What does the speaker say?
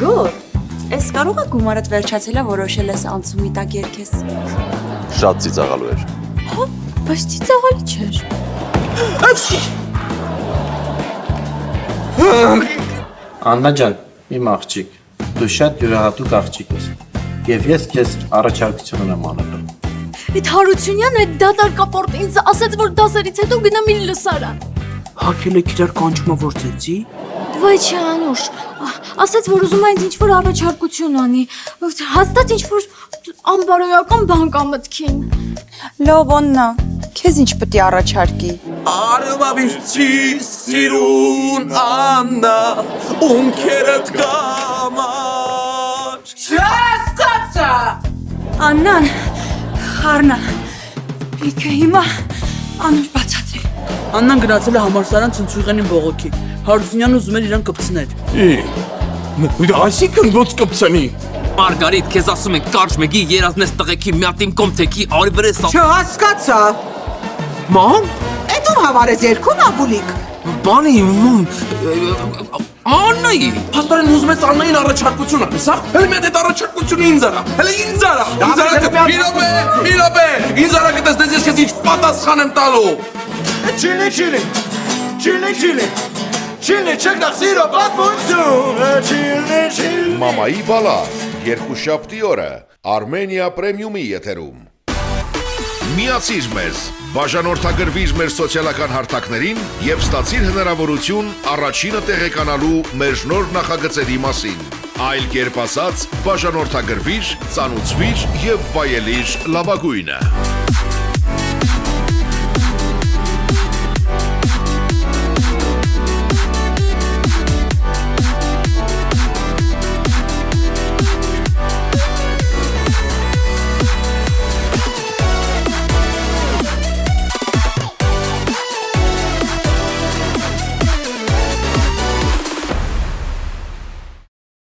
Գրիգոր, ես կարող է գումարդ վերջացել է որոշել ես անցումի տակ երկես։ Շատ ծիծաղալու էր։ Հա, բայց ծիծաղալի չէր։ Աննա ջան, իմ աղջիկ, դու շատ յուրահատուկ աղջիկ ես։ Եվ ես քեզ առաջարկություն ունեմ անելու։ Այդ Հարությունյան այդ դատարկապորտ ինձ ասաց, որ դասերից հետո գնամ իր լսարան։ Հակել եք իրար կանչումը որցեցի։ Վայ չի անուշ, ասաց, որ ուզում է ինձ ինչ-որ առաջարկություն անի, հաստատ ինչ-որ անբարոյական բան կա մտքին։ Լավ Աննա, քեզ ինչ պետք է առաջարկի։ Արմավիրցի սիրուն Աննա, ունքերդ կամար։ Չհասկացա։ Աննան, խառնա, լիքը հիմա անուշ բացատրի։ Աննան գնացել է համալսարան ցնցուղենին բողոքի։ Հարությունյանն ուզում էր իրան կպցնել։ Այսինքն ոնց կպցնի։ Մարգարիտ, քեզ ասում են կարճ մեկի երազնես տղեկի միատիմ կոմթեքի արի վրես Չհասկացա։ Ման? Էդ ում հավարեց երկուն աբուլիկ։ Բանի Աննայի Փաստորեն ուզում ես Աննային առաջարկություն անես, հա? Հələ մի հատ այդ առաջարկությունը ինձ արա։ Հələ ինձ արա։ Մի րոպե։ Ինձ արա կտեսնես ես քեզ ինչ պատասխան եմ տալու։ Չիլնի, չեք նախ սիրո պատմություն։ Չիլնի։ Մամայի բալադ, երկուշաբթի օրը Armenia Premium-ի եթերում։ Միացիր մեզ, բաժանորդագրվիր մեր սոցիալական հարթակներին և ստացիր հնարավորություն առաջինը տեղեկանալու մեր նոր նախագծերի մասին։ Այլ կերպ ասած, բաժանորդագրվիր, ծանուցվիր և վայելիր լավագույնը։